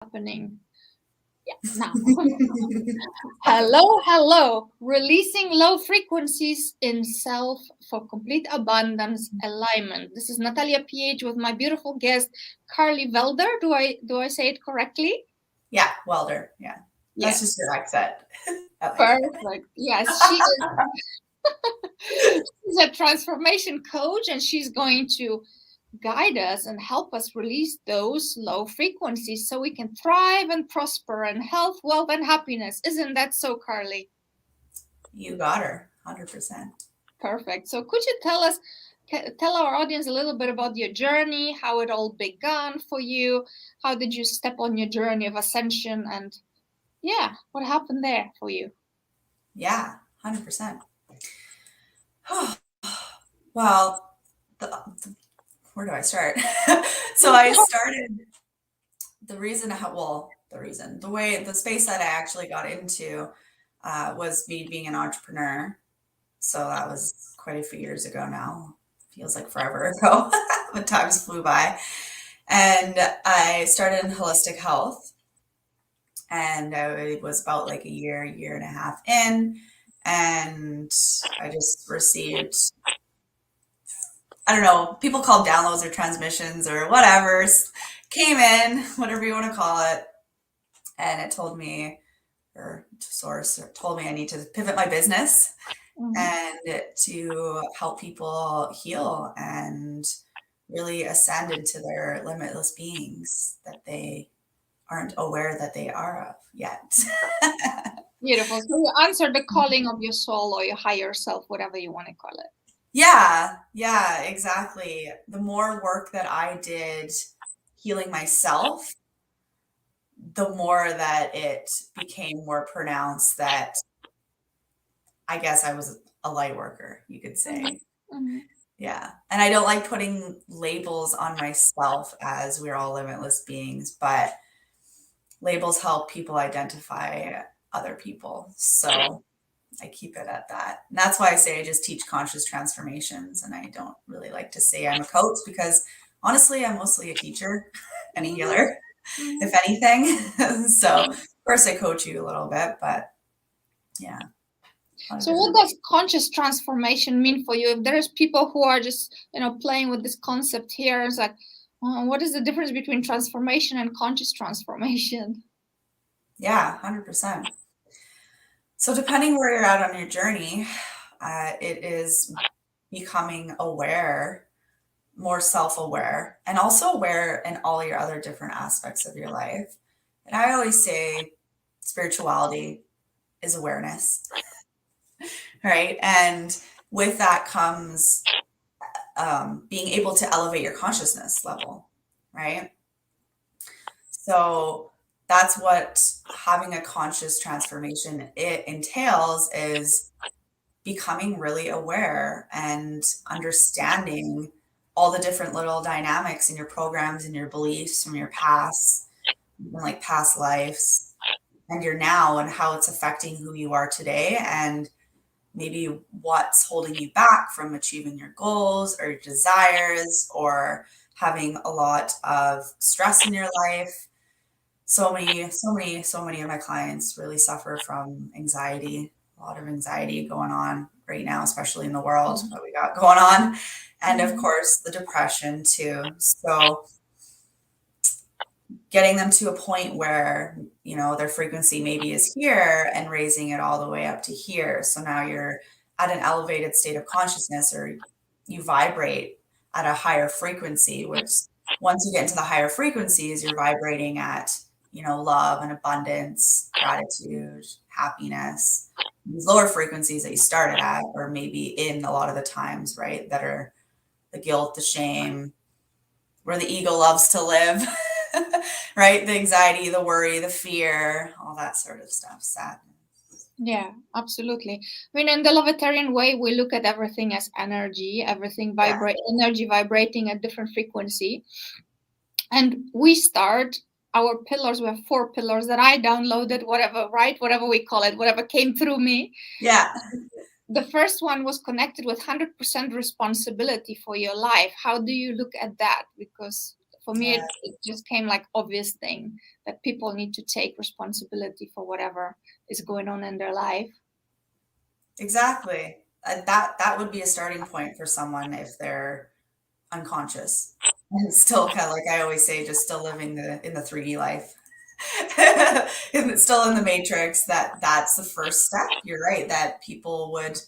happening. Yeah, now. Hello. Releasing low frequencies in self for complete abundance alignment. This is Natalia PH with my beautiful guest, Karlee Welder. Do I say it correctly? Yeah, Welder. Yeah. That's Yes. just your accent. Perfect. Yes, she is. She's a transformation coach, and she's going to guide us and help us release those low frequencies so we can thrive and prosper in health, wealth, and happiness. Isn't that so, Karlee? You got her. 100%. Perfect. So could you tell our audience a little bit about your journey, how it all began for you? How did you step on your journey of ascension? And yeah, what happened there for you? Yeah, 100%. Well, where do I start? So I started the space that I actually got into was me being an entrepreneur. So that was quite a few years ago now. Feels like forever ago, but times flew by. And I started in holistic health, and I was about like a year and a half in, and I just received, I don't know, people call downloads or transmissions or whatever, came in, whatever you want to call it, and it told me, or source told me I need to pivot my business and to help people heal and really ascend into their limitless beings that they aren't aware that they are of yet. Beautiful. So you answered the calling of your soul or your higher self, whatever you want to call it. Yeah, exactly. The more work that I did healing myself, the more that it became more pronounced that I guess I was a light worker, you could say. Mm-hmm. Yeah. And I don't like putting labels on myself as we're all limitless beings, but labels help people identify other people. So I keep it at that. And that's why I say I just teach conscious transformations. And I don't really like to say I'm a coach because honestly, I'm mostly a teacher and a healer, if anything. So, of course, I coach you a little bit, but yeah. So what does conscious transformation mean for you? If there's people who are just, playing with this concept here, it's like, what is the difference between transformation and conscious transformation? Yeah, 100%. So depending where you're at on your journey, it is becoming aware, more self-aware, and also aware in all your other different aspects of your life. And I always say spirituality is awareness, right? And with that comes being able to elevate your consciousness level, right? So that's what having a conscious transformation it entails is becoming really aware and understanding all the different little dynamics in your programs and your beliefs from your past, like past lives and your now and how it's affecting who you are today and maybe what's holding you back from achieving your goals or your desires or having a lot of stress in your life. So many of my clients really suffer from anxiety, a lot of anxiety going on right now, especially in the world that we got going on. And of course, the depression too. So getting them to a point where, their frequency maybe is here and raising it all the way up to here. So now you're at an elevated state of consciousness or you vibrate at a higher frequency, which once you get into the higher frequencies, you're vibrating at, love and abundance, gratitude, happiness. These lower frequencies that you started at, or maybe in a lot of the times, right, that are the guilt, the shame, where the ego loves to live, right? The anxiety, the worry, the fear, all that sort of stuff, sadness. Yeah, absolutely. I mean, in the Lovetarian way, we look at everything as energy, everything energy vibrating at different frequency. And we start our pillars. We have 4 pillars that I downloaded, whatever we call it, whatever came through me. Yeah. The first one was connected with 100% responsibility for your life. How do you look at that? Because For me, it just came like obvious thing that people need to take responsibility for whatever is going on in their life. Exactly. That would be a starting point for someone if they're unconscious and still kind of, like I always say, just still living in the 3D life. Still in the matrix. That's the first step. You're right, that people would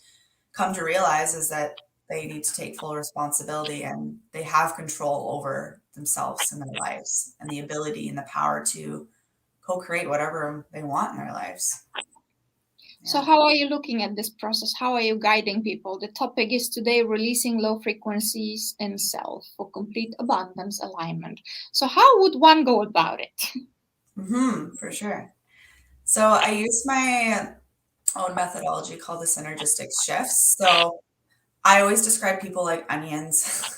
come to realize is that they need to take full responsibility and they have control over themselves and their lives and the ability and the power to co-create whatever they want in their lives. So how are you looking at this process? How are you guiding people? The topic is today releasing low frequencies in self for complete abundance alignment. So how would one go about it? For sure. So I use my own methodology called the synergistic shifts. So I always describe people like onions.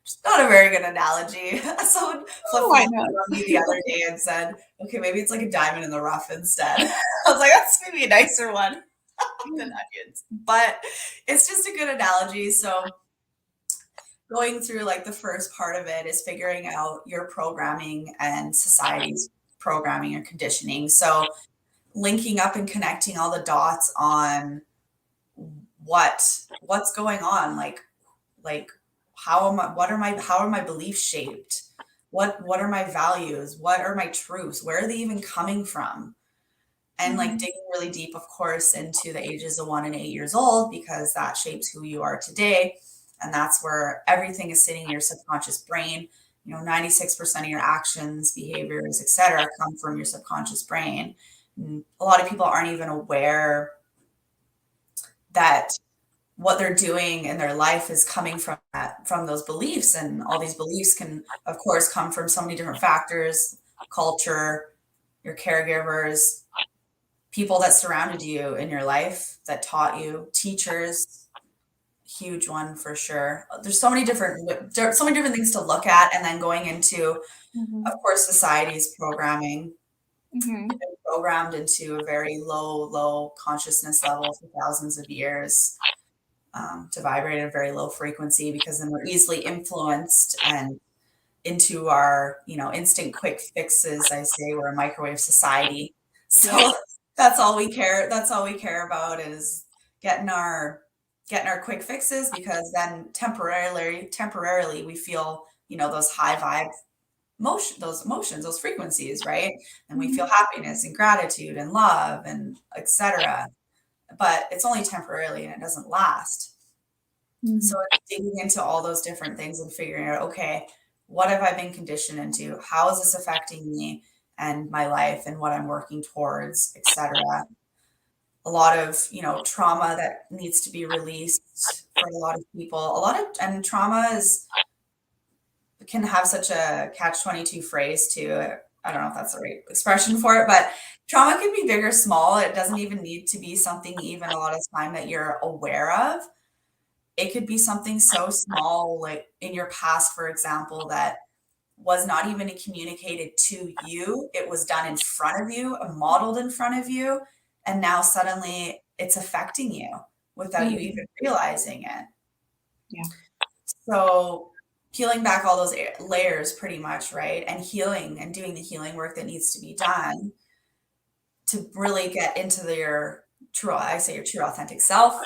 It's not a very good analogy. Someone flip-flopped on me the other day and said, okay, maybe it's like a diamond in the rough instead. I was like, that's maybe a nicer one than onions. But it's just a good analogy. So going through like the first part of it is figuring out your programming and society's programming and conditioning. So linking up and connecting all the dots on what's going on, like how are my beliefs shaped? What are my values? What are my truths? Where are they even coming from? And like digging really deep, of course, into the ages of 1 and 8 years old, because that shapes who you are today. And that's where everything is sitting in your subconscious brain. 96% of your actions, behaviors, etc., come from your subconscious brain. And a lot of people aren't even aware that what they're doing in their life is coming from those beliefs. And all these beliefs can, of course, come from so many different factors: culture, your caregivers, people that surrounded you in your life that taught you, teachers, huge one for sure. There's so many different things to look at. And then going into, of course, society's programming. We've been programmed into a very low consciousness level for thousands of years. To vibrate at a very low frequency, because then we're easily influenced and into our, instant quick fixes. I say we're a microwave society. So that's all we care. That's all we care about is getting our quick fixes, because then temporarily we feel, those high vibe those emotions, those frequencies, right? And we feel happiness and gratitude and love and etc. But it's only temporarily and it doesn't last. So it's digging into all those different things and figuring out, okay, what have I been conditioned into? How is this affecting me and my life and what I'm working towards, etc. A lot of, trauma that needs to be released for a lot of people. And trauma can have such a catch-22 phrase to it. I don't know if that's the right expression for it, but trauma can be big or small. It doesn't even need to be something even a lot of time that you're aware of. It could be something so small, like in your past, for example, that was not even communicated to you. It was done in front of you, modeled in front of you. And now suddenly it's affecting you without you even realizing it. Yeah. So peeling back all those layers pretty much, right? And healing and doing the healing work that needs to be done to really get into your true authentic self,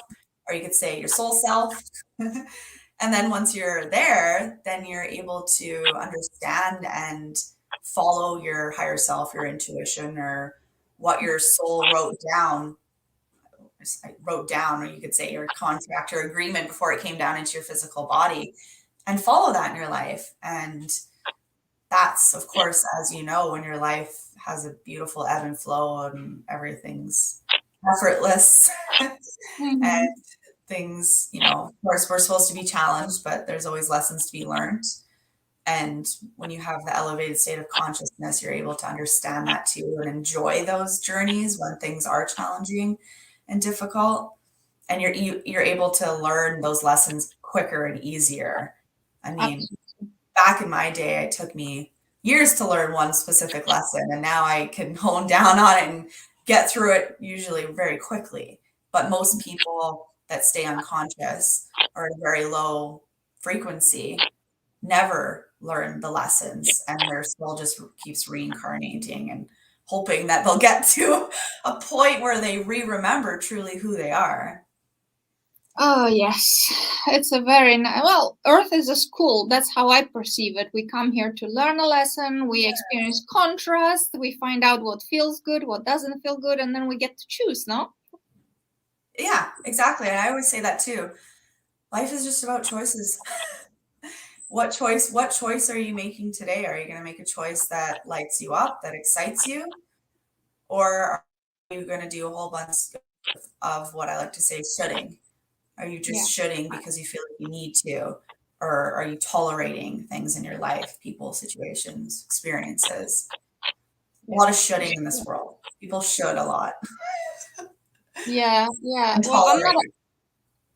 or you could say your soul self. And then once you're there, then you're able to understand and follow your higher self, your intuition, or what your soul wrote down, or you could say your contract or agreement before it came down into your physical body, and follow that in your life. And that's, of course, as you know, when your life has a beautiful ebb and flow and everything's effortless and things, of course, we're supposed to be challenged, but there's always lessons to be learned. And when you have the elevated state of consciousness, you're able to understand that too and enjoy those journeys when things are challenging and difficult. And you're able to learn those lessons quicker and easier. I mean, back in my day, it took me years to learn one specific lesson, and now I can hone down on it and get through it usually very quickly. But most people that stay unconscious or at a very low frequency never learn the lessons, and their soul just keeps reincarnating and hoping that they'll get to a point where they remember truly who they are. Oh, yes. It's a very well, Earth is a school. That's how I perceive it. We come here to learn a lesson. We experience contrast. We find out what feels good, what doesn't feel good, and then we get to choose, no? Yeah, exactly. And I always say that too. Life is just about choices. What choice are you making today? Are you going to make a choice that lights you up, that excites you? Or are you going to do a whole bunch of what I like to say shoulding? Are you just shoulding because you feel like you need to? Or are you tolerating things in your life, people, situations, experiences? A lot of shoulding in this world. People should a lot. Yeah. And Well, tolerate.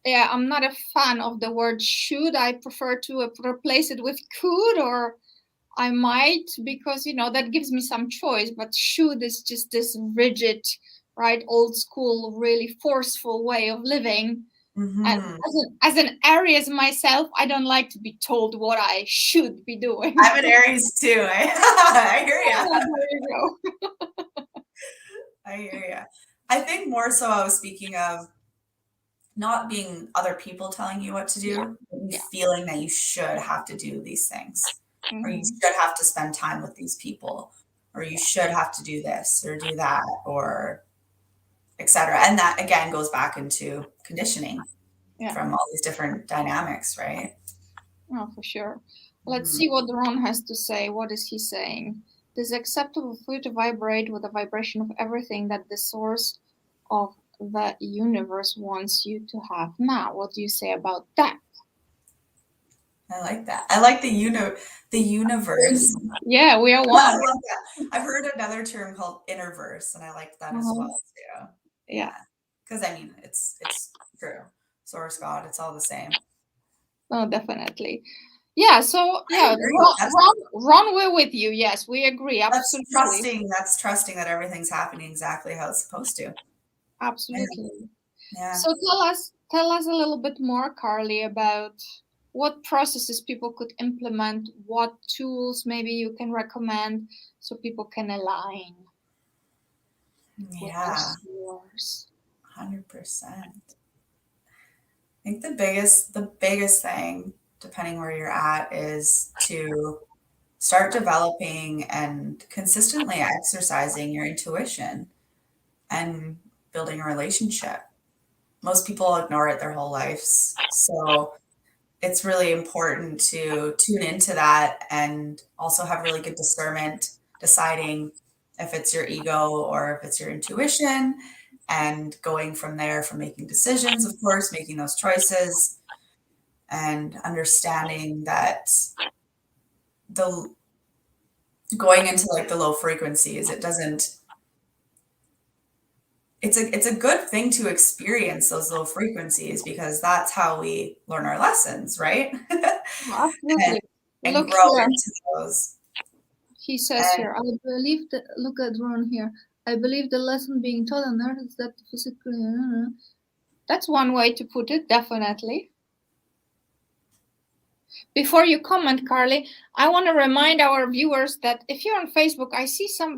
I'm not a fan of the word should. I prefer to replace it with could, or I might, because that gives me some choice. But should is just this rigid, right, old school, really forceful way of living. And as an Aries myself, I don't like to be told what I should be doing. I'm an Aries too. I hear you. There you go. I hear you. I think more so I was speaking of not being other people telling you what to do, but you feeling that you should have to do these things, or you should have to spend time with these people, or you should have to do this or do that, or etc. And that again goes back into conditioning from all these different dynamics, right? Oh, for sure. Let's see what Ron has to say. What is he saying? It is acceptable for you to vibrate with the vibration of everything that the source of the universe wants you to have now. What do you say about that? I like that. I like the universe. Yeah, we are one. I love that. I've heard another term called innerverse, and I like that as well too. Yeah. Because I mean, it's true. Source, God, it's all the same. Oh, definitely. Yeah. So yeah, Ron, we're with you. Yes, we agree. Absolutely. That's trusting that everything's happening exactly how it's supposed to. Absolutely. Yeah. So tell us a little bit more, Karlee, about what processes people could implement, what tools maybe you can recommend so people can align. Yeah. With 100%. I think the biggest thing, depending where you're at, is to start developing and consistently exercising your intuition and building a relationship. Most people ignore it their whole lives. So it's really important to tune into that and also have really good discernment, deciding if it's your ego or if it's your intuition, and going from there, from making decisions, of course, making those choices, and understanding that the going into like the low frequencies, it's a good thing to experience those low frequencies, because that's how we learn our lessons, right? Absolutely. and grow into those. He says here, I believe that, look at Ron here. I believe the lesson being taught on earth is that physically, that's one way to put it, definitely. Before you comment, Karlee, I want to remind our viewers that if you're on Facebook, I see some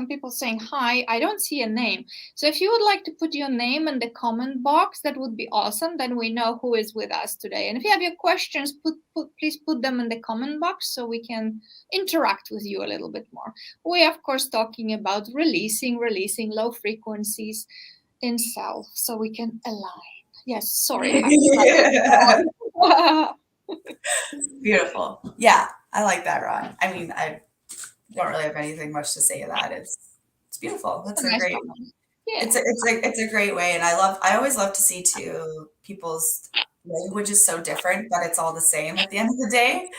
people saying hi. I don't see a name. So if you would like to put your name in the comment box, that would be awesome. Then we know who is with us today. And if you have your questions, please put them in the comment box so we can interact with you a little bit more. We are, of course, talking about releasing low frequencies in self so we can align. Yes, sorry. Beautiful. Yeah, I like that, Ron. I mean, I don't really have anything much to say to that. It's beautiful. That's a great. Yeah. It's a great way, and I always love to see too people's language is so different, but it's all the same at the end of the day.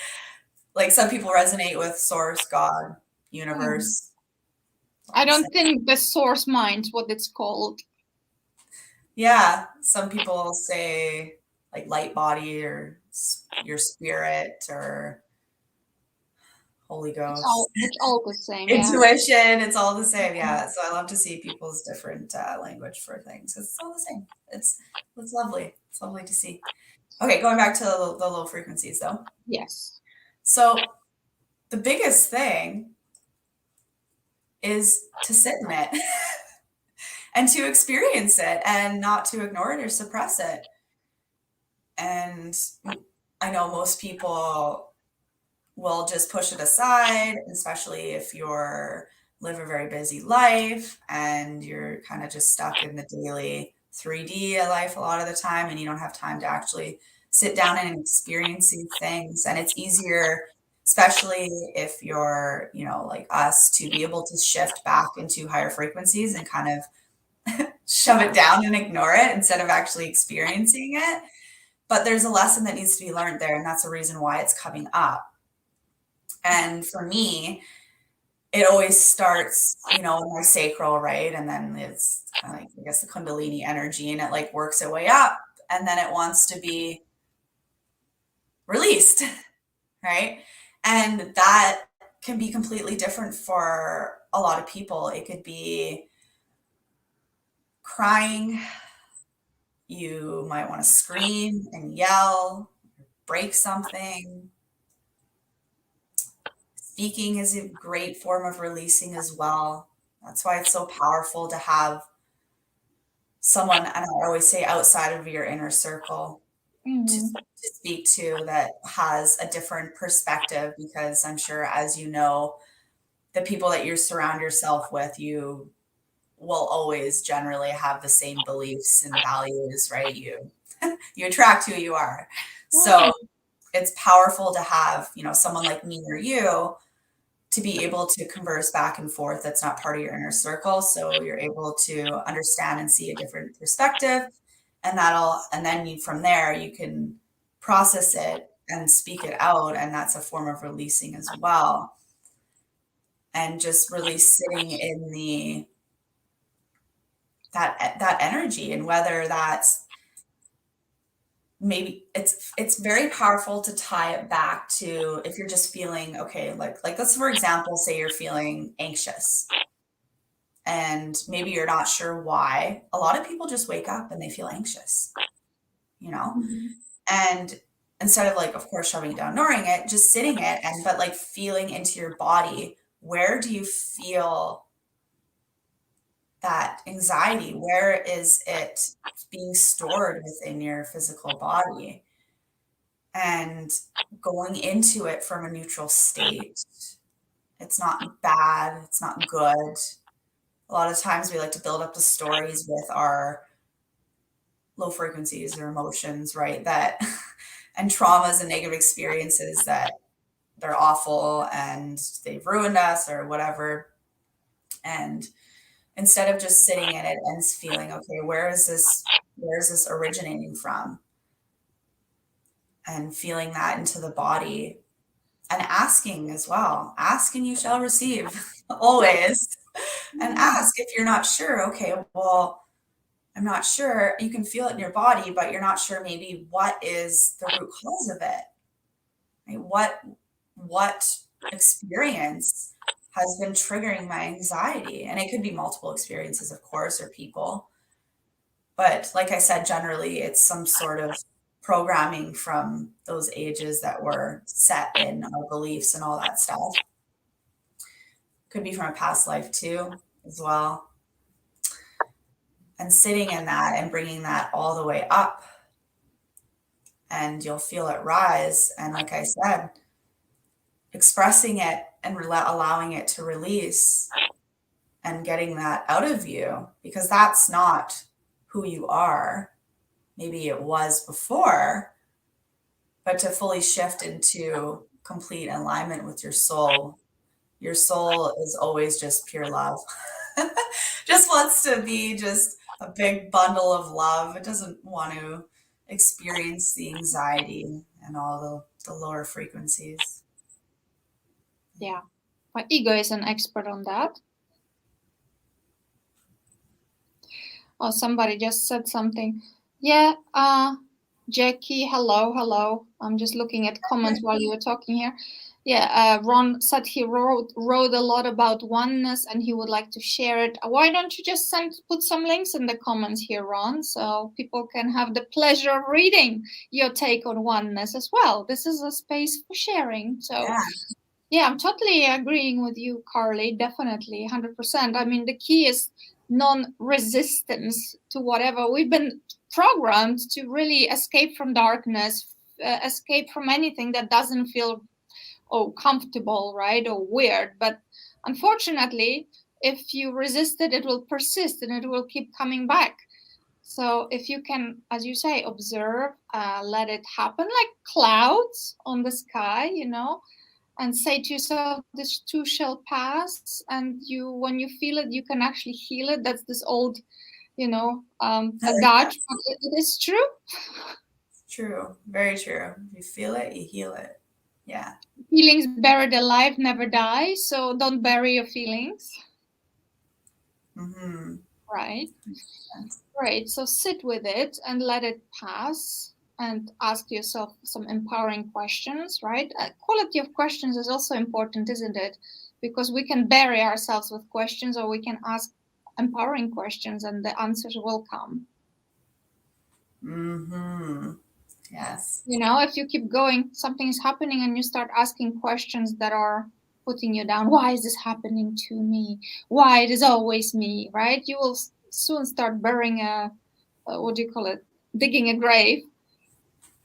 Like some people resonate with source, God, universe. I don't think the source mind's what it's called. Yeah, some people say like light body or your spirit or Holy Ghost. It's all the same. Intuition, it's all the same. Yeah. So I love to see people's different language for things. It's all the same. It's lovely. It's lovely to see. Okay, going back to the low frequencies though. Yes. So the biggest thing is to sit in it and to experience it and not to ignore it or suppress it. And I know most people will just push it aside, especially if you're live a very busy life and you're kind of just stuck in the daily 3D life a lot of the time, and you don't have time to actually sit down and experience these things. And it's easier, especially if you're, like us, to be able to shift back into higher frequencies and kind of shove it down and ignore it instead of actually experiencing it. But there's a lesson that needs to be learned there, and that's the reason why it's coming up. And for me, it always starts, in my sacral, right? And then it's kind of like, I guess, the Kundalini energy, and it like works its way up, and then it wants to be released, right? And that can be completely different for a lot of people. It could be crying. You might want to scream and yell, break something. Speaking is a great form of releasing as well. That's why it's so powerful to have someone, and I always say outside of your inner circle, to speak to that has a different perspective, because I'm sure, as you know, the people that you surround yourself with, you will always generally have the same beliefs and values, right? You attract who you are. So it's powerful to have, someone like me or you to be able to converse back and forth that's not part of your inner circle. So you're able to understand and see a different perspective. And then from there, you can process it and speak it out. And that's a form of releasing as well. And just really sitting in that energy, and whether that's, maybe it's very powerful to tie it back to, if you're just feeling, okay, like let's, for example, say you're feeling anxious and maybe you're not sure why. A lot of people just wake up and they feel anxious, and instead of, like, of course, shoving it down, ignoring it, just sitting it, but like feeling into your body, where do you feel that anxiety? Where is it being stored within your physical body? And going into it from a neutral state. It's not bad. It's not good. A lot of times we like to build up the stories with our low frequencies or emotions, right? And traumas and negative experiences, that they're awful and they've ruined us or whatever. And instead of just sitting in it and feeling, okay, where is this originating from? And feeling that into the body, and asking as well. Ask and you shall receive, always. And ask if you're not sure. Okay, well, I'm not sure. You can feel it in your body, but you're not sure maybe what is the root cause of it. Right? What experience has been triggering my anxiety? And it could be multiple experiences, of course, or people. But like I said, generally it's some sort of programming from those ages that were set in our beliefs and all that stuff. Could be from a past life too, as well. And sitting in that and bringing that all the way up, and you'll feel it rise. And like I said, expressing it and allowing it to release and getting that out of you, because that's not who you are. Maybe it was before, but to fully shift into complete alignment with your soul. Your soul is always just pure love. Just wants to be just a big bundle of love. It doesn't want to experience the anxiety and all the lower frequencies. Yeah. My ego is an expert on that. Oh, somebody just said something. Yeah, Jackie, hello. I'm just looking at comments while you were talking here. Ron said he wrote a lot about oneness and he would like to share it. Why don't you just put some links in the comments here, Ron, so people can have the pleasure of reading your take on oneness as well. This is a space for sharing. So I'm totally agreeing with you, Karlee. Definitely, 100%. I mean, the key is non-resistance to whatever. We've been programmed to really escape from darkness, escape from anything that doesn't feel comfortable, right, or weird. But unfortunately, if you resist it, it will persist and it will keep coming back. So if you can, as you say, observe, let it happen like clouds on the sky, and say to yourself, this too shall pass. And when you feel it, you can actually heal it. That's this old, adage, but it is true. True. Very true. You feel it, you heal it. Yeah. Feelings buried alive never die. So don't bury your feelings. Mm-hmm. Right. Great. So sit with it and let it pass. And ask yourself some empowering questions, right? Quality of questions is also important, isn't it? Because we can bury ourselves with questions, or we can ask empowering questions and the answers will come. Mm-hmm. Yes. If you keep going, something is happening and you start asking questions that are putting you down. Why is this happening to me? Why it is always me, right? You will soon start burying digging a grave,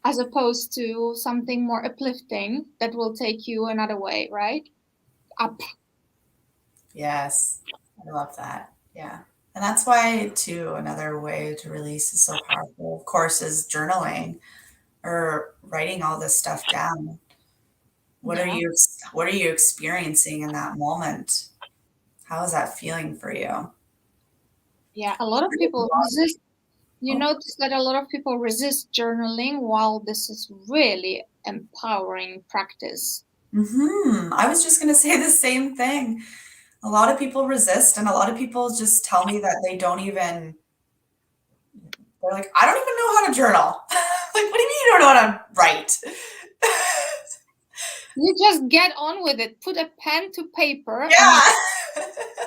as opposed to something more uplifting that will take you another way, right? Up. Yes, I love that. Yeah. And that's why, too, another way to release is so powerful, of course, is journaling or writing all this stuff down. What are you experiencing in that moment? How is that feeling for you? Yeah, a lot of people resist. You notice that a lot of people resist journaling, while this is really empowering practice. I was just going to say the same thing. A lot of people resist, and a lot of people just tell me that they're like, I don't even know how to journal. Like, what do you mean you don't know how to write? You just get on with it. Put a pen to paper. Yeah.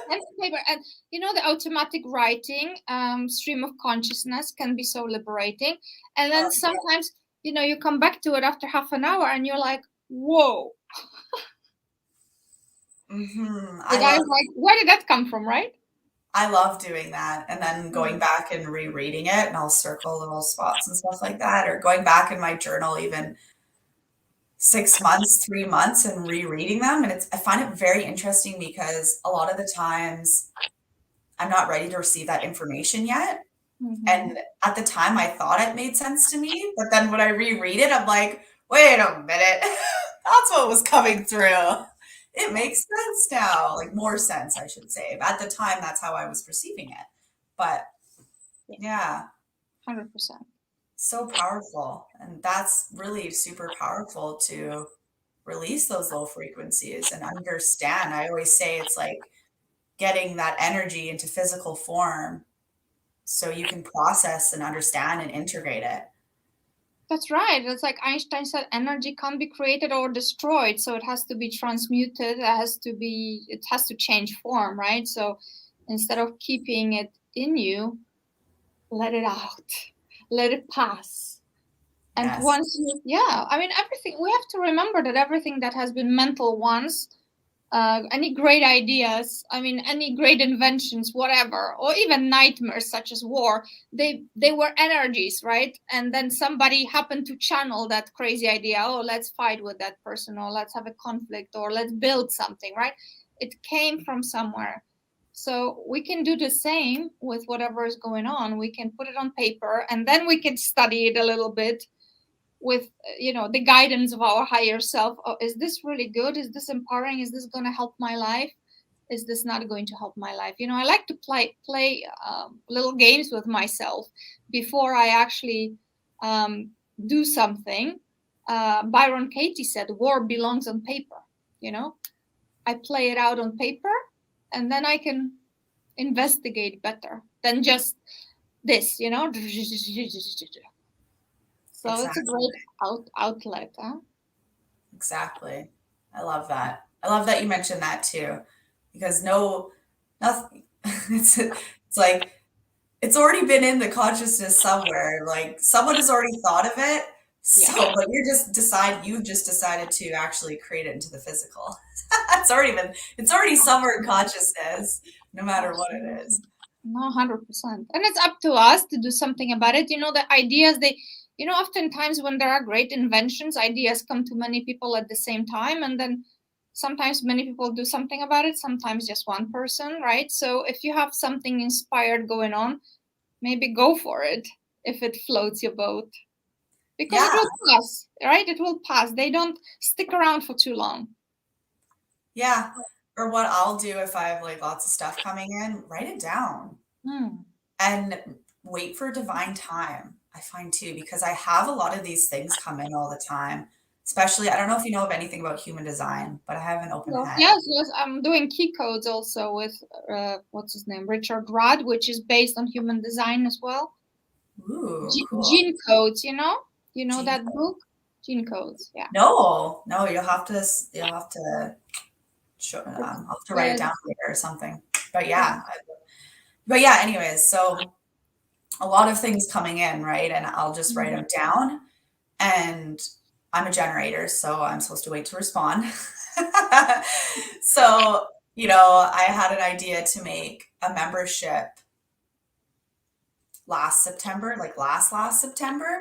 Pen to paper. And the automatic writing, stream of consciousness can be so liberating. And then sometimes, you come back to it after half an hour and you're like, whoa. Where did that come from, right? I love doing that. And then going back and rereading it, and I'll circle little spots and stuff like that, or going back in my journal even 6 months, 3 months and rereading them. And I find it very interesting because a lot of the times I'm not ready to receive that information yet. And at the time I thought it made sense to me, but then when I reread it, I'm like, wait a minute, that's what was coming through. It makes sense now, like more sense, I should say. But at the time, that's how I was perceiving it. But yeah. 100%. So powerful. And that's really super powerful to release those low frequencies and understand. I always say it's like getting that energy into physical form so you can process and understand and integrate it. That's right. It's like Einstein said, energy can't be created or destroyed. So it has to be transmuted. It has to change form, right? So instead of keeping it in you, let it out, let it pass. And once everything, we have to remember that everything that has been mental once, any great ideas, any great inventions, whatever, or even nightmares such as war, they were energies, right? And then somebody happened to channel that crazy idea, let's fight with that person, or let's have a conflict, or let's build something, right? It came from somewhere. So we can do the same with whatever is going on. We can put it on paper, and then we can study it a little bit with the guidance of our higher self. Is this really good? Is this empowering? Is this going to help my life? Is this not going to help my life? I like to play little games with myself before I actually do something. Byron Katie said, war belongs on paper. I play it out on paper, and then I can investigate better than just this, So It's a great outlet, huh? Exactly. I love that. I love that you mentioned that too, because nothing, it's like, it's already been in the consciousness somewhere. Like someone has already thought of it. Yeah. So, but you've just decided to actually create it into the physical. It's already somewhere in consciousness, no matter what it is. No, 100%. And it's up to us to do something about it. The ideas, oftentimes when there are great inventions, ideas come to many people at the same time. And then sometimes many people do something about it, sometimes just one person, right? So if you have something inspired going on, maybe go for it if it floats your boat. Because it will pass, right? It will pass. They don't stick around for too long. Yeah. Or what I'll do if I have like lots of stuff coming in, write it down and wait for divine time. I find too, because I have a lot of these things come in all the time. Especially, I don't know if you know of anything about human design, but I have an open head. Yes, I'm doing key codes also with what's his name, Richard Rudd, which is based on human design as well. Ooh, cool. Gene codes, you know that book, Gene Codes. Yeah. No, you'll have to show. I'll have to write it down later or something. But yeah, anyways, so a lot of things coming in, right? And I'll just write them down. And I'm a generator, so I'm supposed to wait to respond. So, I had an idea to make a membership last September, like last September.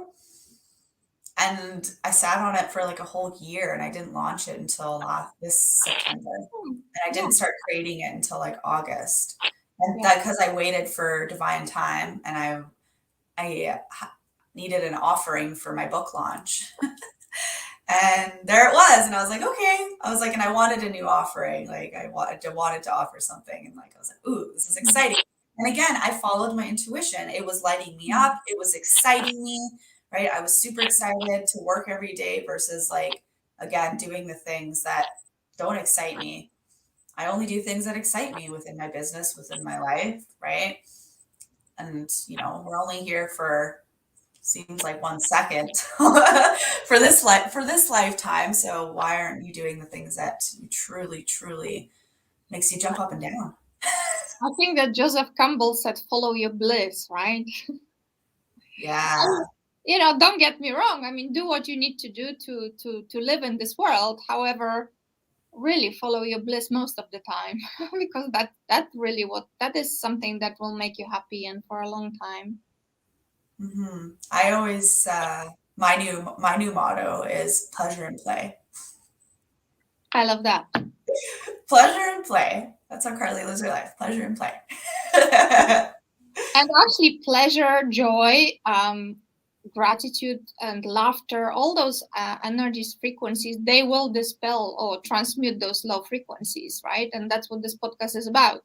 And I sat on it for like a whole year and I didn't launch it until this September. And I didn't start creating it until like August. And that because I waited for divine time and I needed an offering for my book launch. And there it was. And I was like, okay. And I wanted a new offering. Like I wanted to offer something. And like, I was like, ooh, this is exciting. And again, I followed my intuition. It was lighting me up. It was exciting me, right? I was super excited to work every day versus like, again, doing the things that don't excite me. I only do things that excite me within my business, within my life, right? And, we're only here for seems like 1 second for this lifetime. So why aren't you doing the things that you truly makes you jump up and down? I think that Joseph Campbell said, follow your bliss, right? Yeah. And, don't get me wrong. I mean, do what you need to do to live in this world. However, really follow your bliss most of the time, because that is something that will make you happy and for a long time. Mm-hmm. I always my new motto is pleasure and play. I love that. Pleasure and play. That's how Karlee lives her life. Pleasure and play. And actually, pleasure, joy, gratitude, and laughter, all those energies, frequencies, they will dispel or transmute those low frequencies, right? And that's what this podcast is about.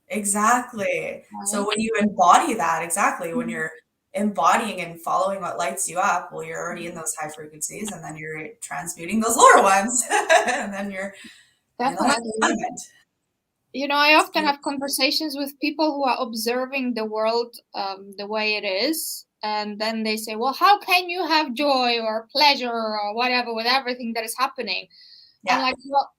Exactly. So when you embody that, when you're embodying and following what lights you up, well, you're already in those high frequencies, and then you're transmuting those lower ones, and then you're definitely. I often have conversations with people who are observing the world the way it is, and then they say, well, how can you have joy or pleasure or whatever with everything that is happening? Yeah. And like, well,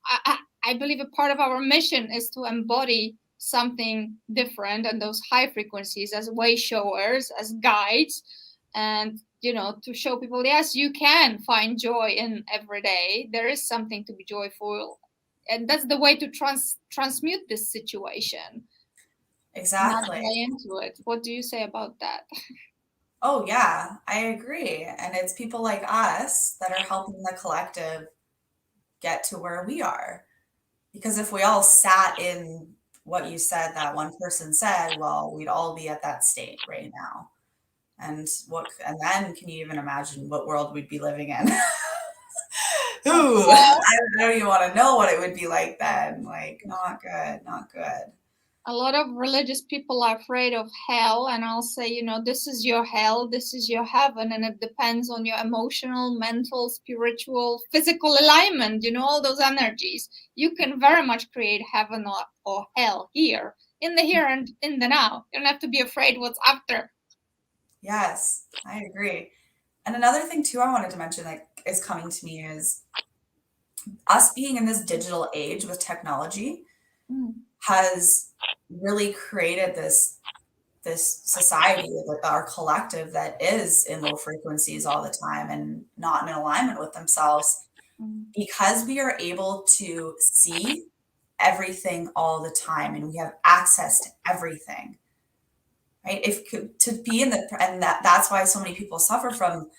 I believe a part of our mission is to embody something different and those high frequencies as wayshowers, as guides, and to show people, yes, you can find joy in every day. There is something to be joyful, and that's the way to transmute this situation. Exactly. Not buy into it. What do you say about that? Oh yeah, I agree. And it's people like us that are helping the collective get to where we are. Because if we all sat in what you said, that one person said, well, we'd all be at that state right now. And then can you even imagine what world we'd be living in? Ooh, I don't even want to know what it would be like then. Like, not good. A lot of religious people are afraid of hell, and I'll say, this is your hell, this is your heaven, and it depends on your emotional, mental, spiritual, physical alignment, all those energies. You can very much create heaven or hell here, in the here and in the now. You don't have to be afraid what's after. Yes, I agree. And another thing too I wanted to mention that is coming to me is us being in this digital age with technology has really created this society, our collective, that is in low frequencies all the time and not in alignment with themselves, because we are able to see everything all the time and we have access to everything, right? If to be in the, and that's why so many people suffer from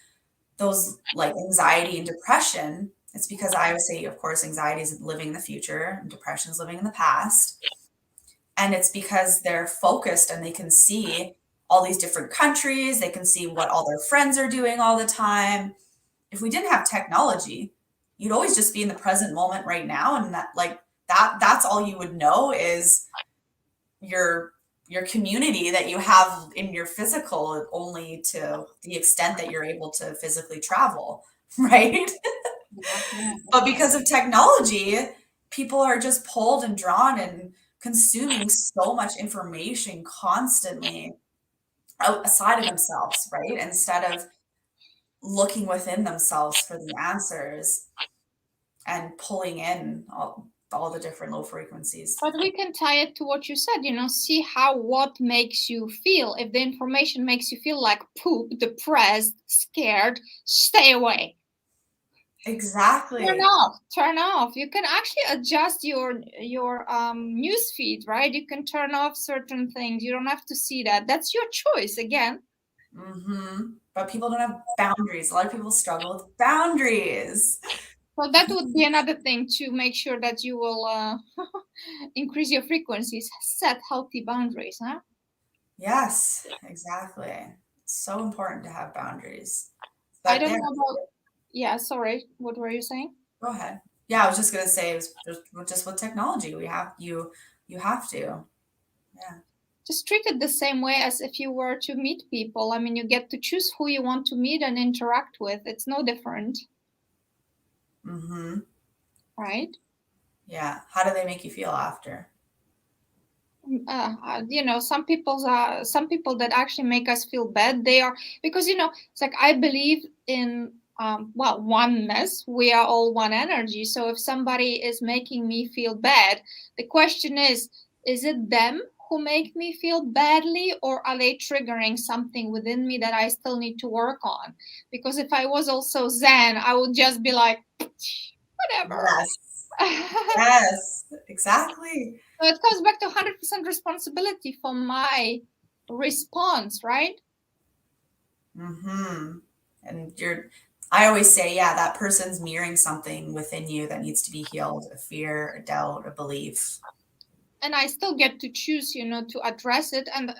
those like anxiety and depression. It's because I would say, of course, anxiety is living in the future and depression is living in the past. And it's because they're focused and they can see all these different countries. They can see what all their friends are doing all the time. If we didn't have technology, you'd always just be in the present moment right now. And that's all you would know is your community that you have in your physical, only to the extent that you're able to physically travel, right? But because of technology, people are just pulled and drawn and consuming so much information constantly outside of themselves, right? Instead of looking within themselves for the answers and pulling in all the different low frequencies. But we can tie it to what you said, see what makes you feel. If the information makes you feel like poop, depressed, scared, stay away. Exactly. Turn off. You can actually adjust your news feed, right? You can turn off certain things. You don't have to see that. That's your choice again. But people don't have boundaries. A lot of people struggle with boundaries. So that would be another thing, to make sure that you will increase your frequencies, set healthy boundaries, huh? Yes, exactly. It's so important to have boundaries. I don't know about, yeah, sorry, what were you saying? Go ahead. Yeah, I was just gonna say, just with technology, you have to. Yeah. Just treat it the same way as if you were to meet people. I mean, you get to choose who you want to meet and interact with. It's no different. Right? Yeah. How do they make you feel after? Some people that actually make us feel bad. They are, because it's like, I believe in oneness. We are all one energy. So if somebody is making me feel bad, the question is it them who make me feel badly, or are they triggering something within me that I still need to work on? Because if I was also Zen, I would just be like, whatever. Yes, exactly. So it comes back to 100% responsibility for my response, right? And I always say, yeah, that person's mirroring something within you that needs to be healed, a fear, a doubt, a belief. And I still get to choose, to address it. And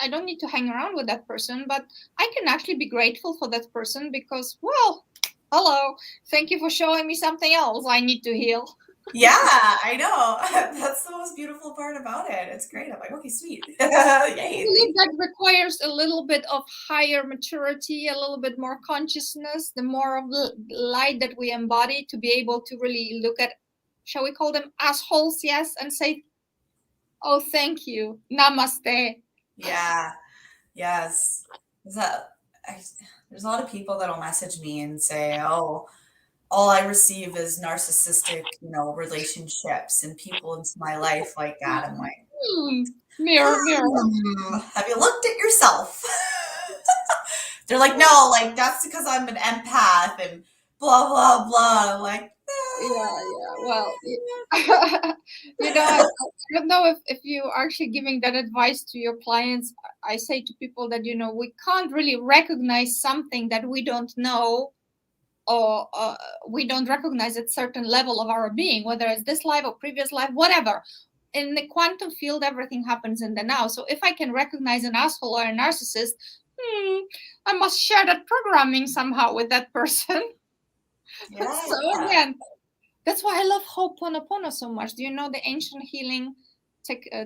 I don't need to hang around with that person, but I can actually be grateful for that person because, well, hello, thank you for showing me something else I need to heal. Yeah, I know. That's the most beautiful part about it. It's great. I'm like, okay, sweet. Yay. That requires a little bit of higher maturity, a little bit more consciousness, the more of the light that we embody, to be able to really look at, shall we call them assholes, yes, and say, oh, thank you, namaste. Yeah. Yes. There's a lot of people that'll message me and say, oh, all I receive is narcissistic, relationships and people into my life like that. I'm like, mirror. Have you looked at yourself? They're like, no, like that's because I'm an empath and blah, blah, blah. I'm like, yeah. Well, I don't know if you're actually giving that advice to your clients. I say to people that, we can't really recognize something that we don't know, or we don't recognize at certain level of our being, whether it's this life or previous life, whatever. In the quantum field, everything happens in the now. So if I can recognize an asshole or a narcissist, I must share that programming somehow with that person. Yeah. So again, that's why I love Ho'oponopono so much. Do you know the ancient healing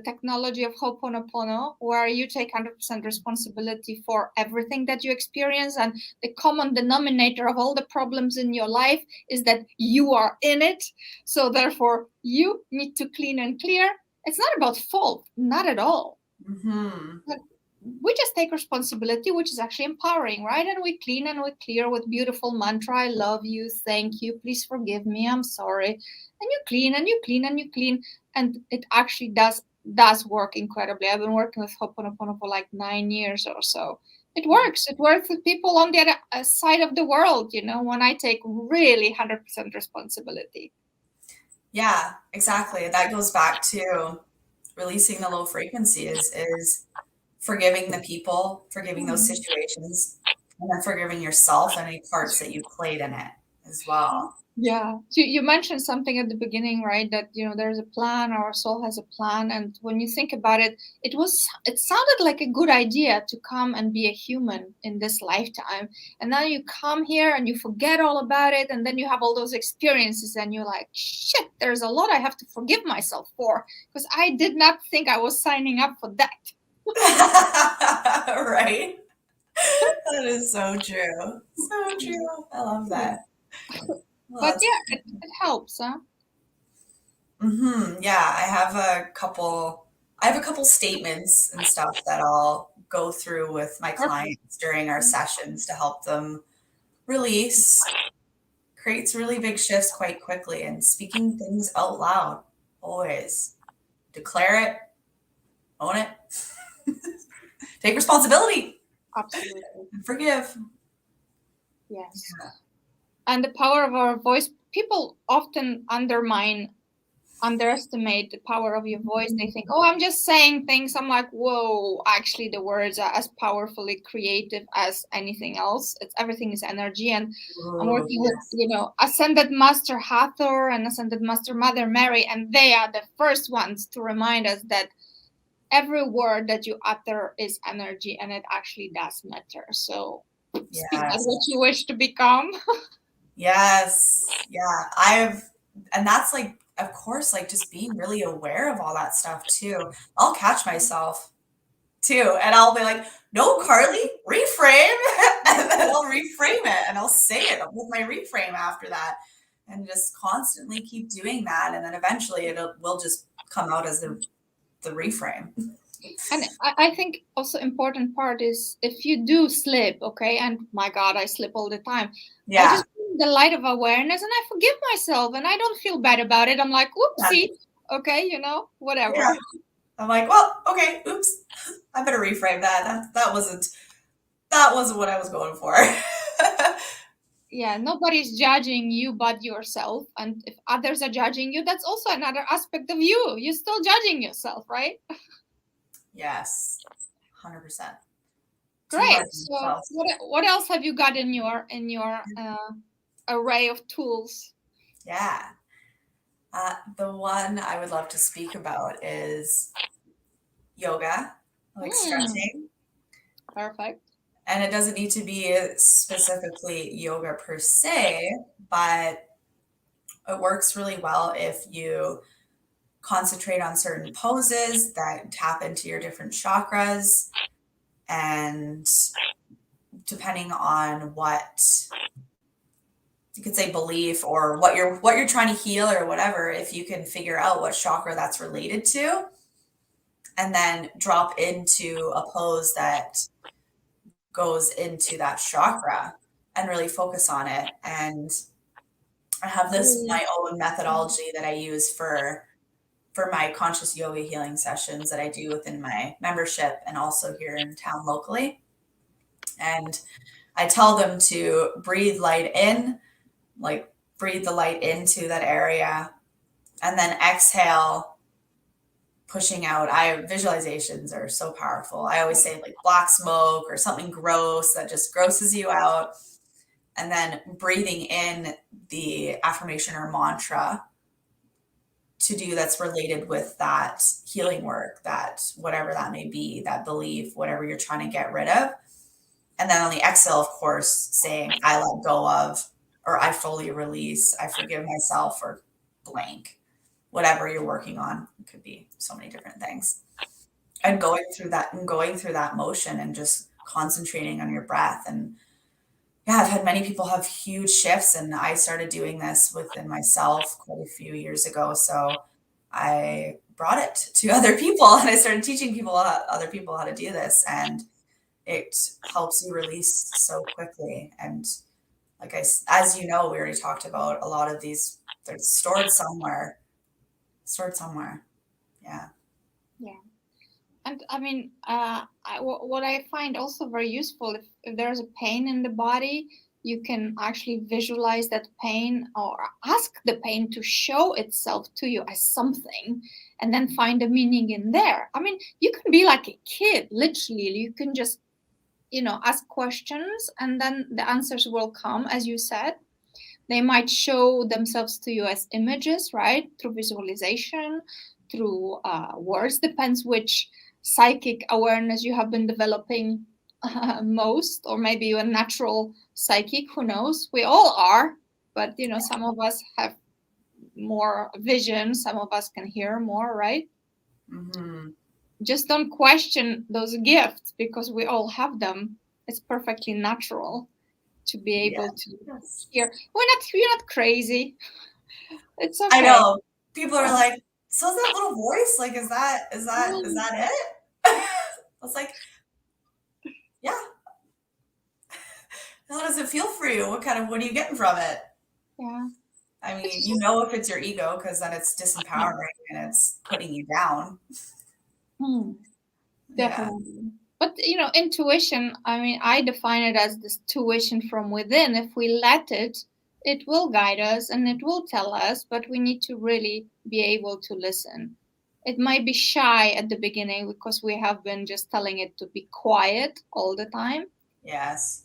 technology of Ho'oponopono, where you take 100% responsibility for everything that you experience, and the common denominator of all the problems in your life is that you are in it. So therefore, you need to clean and clear. It's not about fault, not at all. But we just take responsibility, which is actually empowering, right? And we clean and we clear with beautiful mantra. I love you. Thank you. Please forgive me. I'm sorry. And you clean and you clean and you clean. And it actually does work incredibly. I've been working with Ho'oponopono for like 9 years or so. It works. It works with people on the other side of the world, when I take really 100% responsibility. Yeah, exactly. That goes back to releasing the low frequency is forgiving the people, forgiving those situations, and then forgiving yourself and any parts that you played in it as well. Yeah. So you mentioned something at the beginning, right? That, there's a plan, our soul has a plan. And when you think about it, it sounded like a good idea to come and be a human in this lifetime. And now you come here and you forget all about it. And then you have all those experiences and you're like, shit, there's a lot I have to forgive myself for, because I did not think I was signing up for that. Right? That is so true. So true. I love that. Well, But yeah, it helps, huh? Yeah, I have a couple statements and stuff that I'll go through with my clients during our sessions to help them release. Creates really big shifts quite quickly, and speaking things out loud, always declare it, own it, take responsibility, Absolutely. and forgive. Yes. And the power of our voice, people often underestimate the power of your voice. They think, oh, I'm just saying things. I'm like, whoa, actually the words are as powerfully creative as anything else. Everything is energy. And I'm working with, Ascended Master Hathor and Ascended Master Mother Mary, and they are the first ones to remind us that every word that you utter is energy, and it actually does matter. So speak as what you wish to become. Yes. Yeah. And that's like, of course, like just being really aware of all that stuff too. I'll catch myself too, and I'll be like, no, Karlee, reframe. And then I'll reframe it and I'll say it with my reframe after that, and just constantly keep doing that. And then eventually will just come out as the reframe. And I think also important part is if you do slip, okay, and my God, I slip all the time. Yeah. I just bring the light of awareness and I forgive myself and I don't feel bad about it. I'm like, oopsie, okay, whatever. Yeah. I'm like, well, okay, oops, I better reframe that. That wasn't what I was going for. Yeah, nobody's judging you but yourself. And if others are judging you, that's also another aspect of you. You're still judging yourself, right? Yes, 100%. Great. So what else have you got in your array of tools? Yeah. The one I would love to speak about is yoga, like stretching. Perfect. And it doesn't need to be specifically yoga per se, but it works really well if you concentrate on certain poses that tap into your different chakras. And depending on what you could say belief or what you're trying to heal or whatever, if you can figure out what chakra that's related to, and then drop into a pose that goes into that chakra and really focus on it. And I have my own methodology that I use for my conscious yoga healing sessions that I do within my membership and also here in town locally. And I tell them to breathe light in, like breathe the light into that area, and then exhale, pushing out. Visualizations are so powerful. I always say like black smoke or something gross that just grosses you out, and then breathing in the affirmation or mantra to do that's related with that healing work, that whatever that may be, that belief, whatever you're trying to get rid of. And then on the exhale, of course, saying I let go of, or I fully release, I forgive myself, or blank, whatever you're working on. It could be so many different things. And going through that motion and just concentrating on your breath. And yeah, I've had many people have huge shifts, and I started doing this within myself quite a few years ago. So I brought it to other people, and I started teaching other people how to do this, and it helps you release so quickly. And like as you know, we already talked about a lot of these, they're stored somewhere. Yeah. Yeah. And I mean, what I find also very useful, if there's a pain in the body, you can actually visualize that pain or ask the pain to show itself to you as something, and then find a meaning in there. I mean, you can be like a kid, literally. You can just, ask questions, and then the answers will come, as you said. They might show themselves to you as images, right? Through visualization, through words, depends which psychic awareness you have been developing most, or maybe you're a natural psychic, who knows? We all are, but some of us have more vision, some of us can hear more, right? Mm-hmm. Just don't question those gifts, because we all have them. It's perfectly natural to be able to hear. You're not crazy. It's okay. I know. People are like, so is that little voice? Like, is that it? I was like, yeah. How does it feel for you? What are you getting from it? Yeah. I mean, if it's your ego, because then it's disempowering and it's putting you down. Definitely. Yeah. But intuition, I mean, I define it as this tuition from within. If we let it, it will guide us and it will tell us, but we need to really be able to listen. It might be shy at the beginning because we have been just telling it to be quiet all the time. Yes.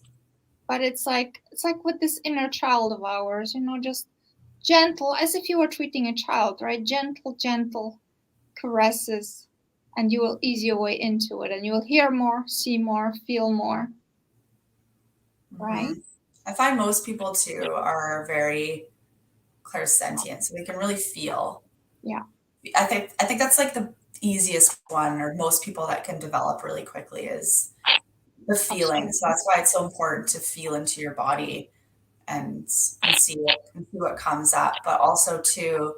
But it's like with this inner child of ours, just gentle, as if you were treating a child, right? Gentle caresses, and you will ease your way into it, and you will hear more, see more, feel more. Right? Mm-hmm. I find most people too are very clairsentient, so they can really feel. Yeah. I think that's like the easiest one, or most people that can develop really quickly, is the feeling. So that's why it's so important to feel into your body and see what comes up, but also to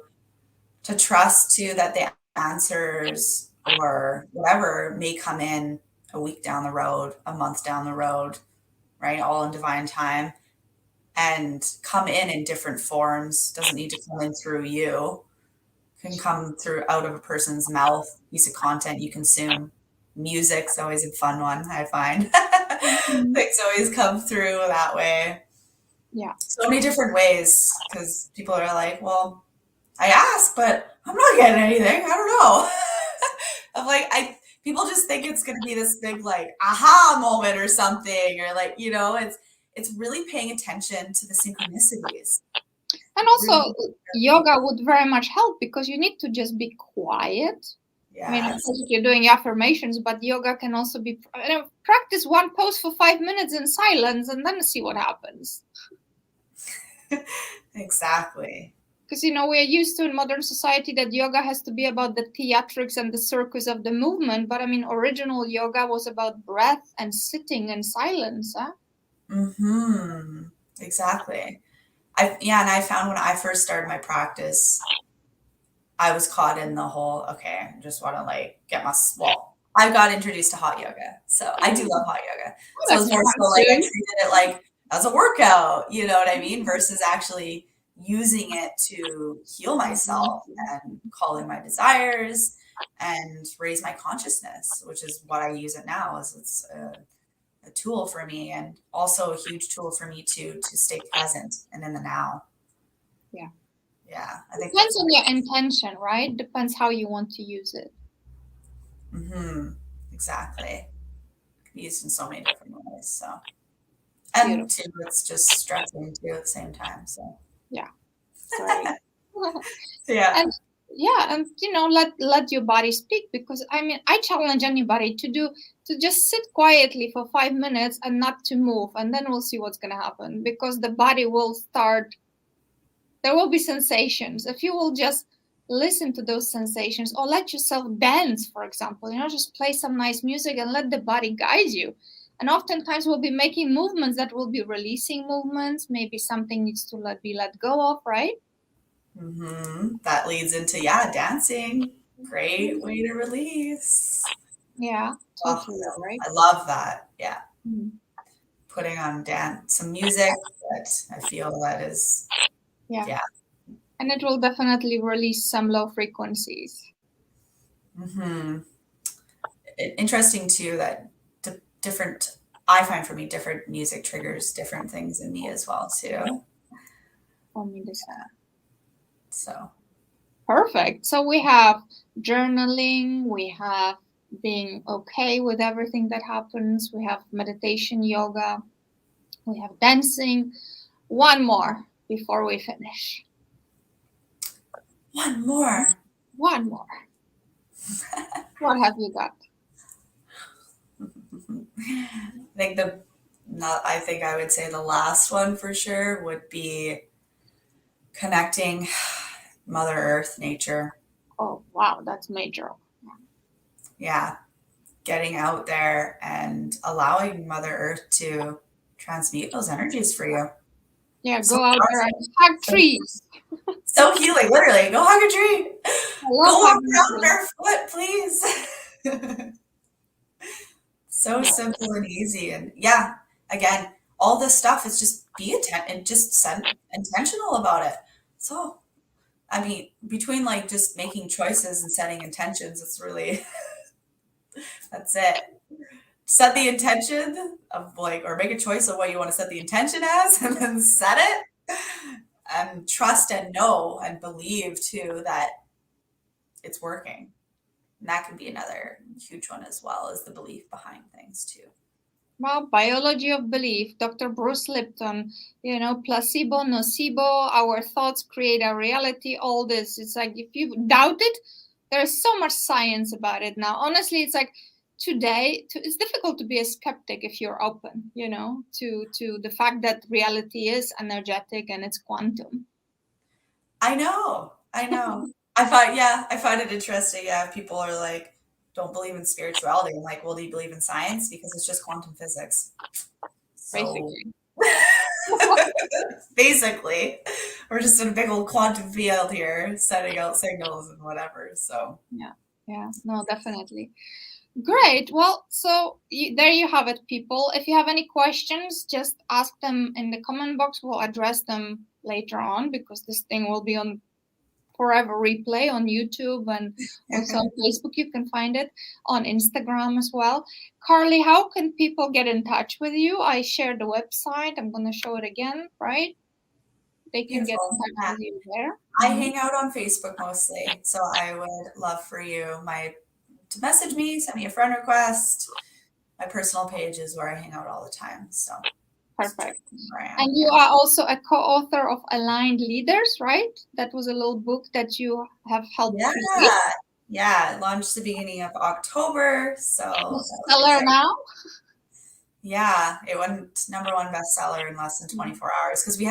trust too that the answers or whatever may come in a week down the road, a month down the road, right? All in divine time, and come in different forms. Doesn't need to come in through you. Can come through out of a person's mouth, piece of content you consume. Music's always a fun one, I find. Things always come through that way. Yeah. So many different ways, because people are like, well, I asked, but I'm not getting anything. I don't know. I'm like, people just think it's going to be this big, like, aha moment or something, or like, it's really paying attention to the synchronicities. And also, yoga would very much help, because you need to just be quiet. Yes. I mean, of course, you're doing affirmations, but yoga can also be practice one pose for 5 minutes in silence, and then see what happens. Exactly. Because we're used to in modern society that yoga has to be about the theatrics and the circus of the movement, but I mean, original yoga was about breath and sitting and silence. Huh? Mm-hmm. Exactly. And I found when I first started my practice, I was caught in the whole, okay, I just want to like get I got introduced to hot yoga. So I do love hot yoga. So it was more so like I treated it like as a workout, you know what I mean? Versus actually using it to heal myself and call in my desires and raise my consciousness, which is what I use it now. It's a tool for me, and also a huge tool for me to stay present and in the now. Yeah, I think depends on your intention, right? Depends how you want to use it. Mm-hmm. Exactly. It can be used in so many different ways. So, and too, it's just stretching too at the same time. So yeah, great. Yeah. And let your body speak, because I mean, I challenge anybody to just sit quietly for 5 minutes and not to move, and then we'll see what's going to happen, because the body will start. There will be sensations. If you will just listen to those sensations, or let yourself dance, for example, just play some nice music and let the body guide you. And oftentimes we'll be making movements that will be releasing movements. Maybe something needs to be let go of, right? Mm-hmm. That leads into dancing. great way to release. Yeah, Oh, totally, right? I love that. Yeah. Mm. Putting on some music that I feel that is, Yeah. yeah. And it will definitely release some low frequencies. Hmm. Interesting too that different, I find for me, different music triggers different things in me as well too. For me the same. So Perfect. So we have journaling, we have being okay with everything that happens, we have meditation, yoga, we have dancing. One more before we finish. one more. One more. What have you got? I think I would say the last one for sure would be connecting Mother Earth, nature. Oh, wow, that's major. Yeah. Getting out there and allowing Mother Earth to transmute those energies for you. Yeah, So go out there and hug trees. so healing, literally. Go hug a tree. I Go love walk hugging around trees. barefoot, please. So Yeah. simple and easy. And yeah, again, all this stuff is just be and just intentional about it. So, I mean, between like just making choices and setting intentions, it's really, that's it. Set the intention of like, or make a choice of what you want to set the intention as, and then set it. And trust and know and believe too that it's working. And that can be another huge one as well, as the belief behind things too. Well, biology of belief, Dr. Bruce Lipton, placebo, nocebo, our thoughts create our reality, all this. It's like if you doubt it, there's so much science about it now. Honestly, it's like today, it's difficult to be a skeptic if you're open, to the fact that reality is energetic and it's quantum. I know. I find it interesting. Yeah, people are like, don't believe in spirituality. I'm like, well, do you believe in science? Because it's just quantum physics. So Basically. basically, we're just in a big old quantum field here, sending out signals and whatever. So Yeah, no, definitely. Great. Well, so there you have it, people. If you have any questions, just ask them in the comment box. We'll address them later on because this thing will be on forever replay on YouTube and also on Facebook. You can find it on Instagram as well. Karlee, how can people get in touch with you? I shared the website. I'm going to show it again, right? They can get in beautiful. touch Yeah. with you there. I hang out on Facebook mostly, so I would love for you to message me, send me a friend request. My personal page is where I hang out all the time. So Perfect. where I am. And you are also a co-author of Aligned Leaders, right? That was a little book that you have helped create. Yeah. It launched the beginning of October. So that was Bestseller now. Yeah, it went #1 bestseller in less than 24 hours because we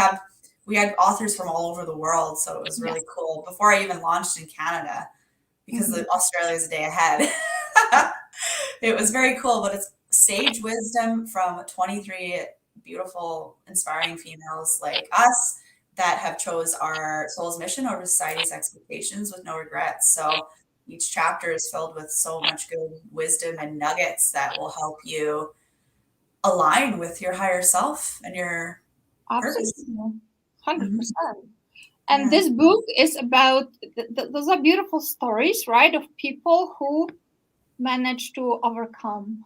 had authors from all over the world, so it was really cool. Before I even launched in Canada, because Australia is a day ahead. It was very cool, but it's sage wisdom from 23 beautiful, inspiring females like us that have chose our soul's mission over society's expectations with no regrets. So each chapter is filled with so much good wisdom and nuggets that will help you align with your higher self and your purpose. Absolutely. 100%. And Yeah. this book is about, those are beautiful stories, right? Of people who manage to overcome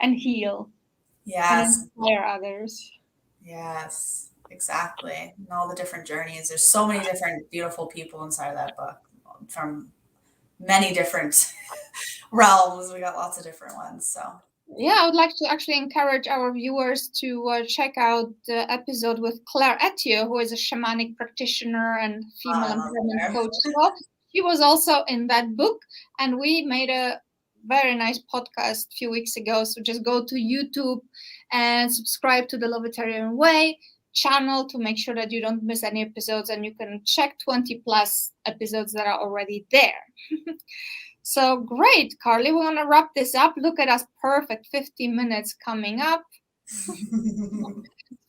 and heal and Yes. inspire others. Yes. Exactly. And all the different journeys. There's so many different beautiful people inside of that book from many different realms. We got lots of different ones. So Yeah, I would like to actually encourage our viewers to check out the episode with Claire Etienne, who is a shamanic practitioner and female I love empowerment her. coach as well. She was also in that book, and we made a very nice podcast a few weeks ago. So just go to YouTube and subscribe to the Lovetarian Way channel to make sure that you don't miss any episodes, and you can check 20 plus episodes that are already there. So great, Karlee. We're gonna wrap this up. Look at us, perfect 50 minutes coming up.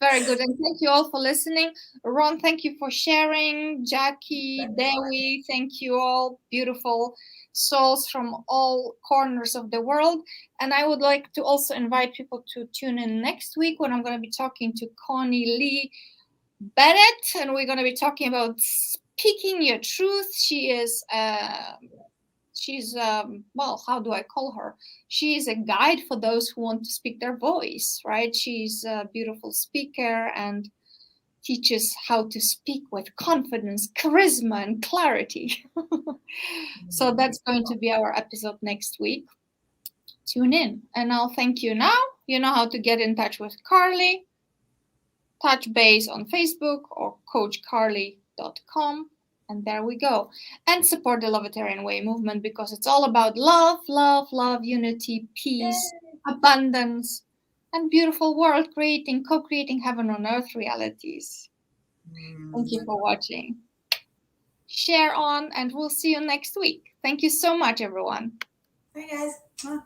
Very good. And thank you all for listening. Ron, thank you for sharing. Jackie, Dewi, thank you all. Beautiful souls from all corners of the world. And I would like to also invite people to tune in next week when I'm going to be talking to Connie Lee Bennett. And we're going to be talking about speaking your truth. She's well, how do I call her? She is a guide for those who want to speak their voice, right? She's a beautiful speaker and teaches how to speak with confidence, charisma, and clarity. So that's going to be our episode next week. Tune in, and I'll thank you now. You know how to get in touch with Karlee. Touch base on Facebook or coachkarlee.com. And there we go. And support the Lovetarian Way movement because it's all about love, love, love, unity, peace, abundance, and beautiful world creating, co-creating heaven on earth realities. Thank you for watching. Share on, and we'll see you next week. Thank you so much, everyone. Bye, guys.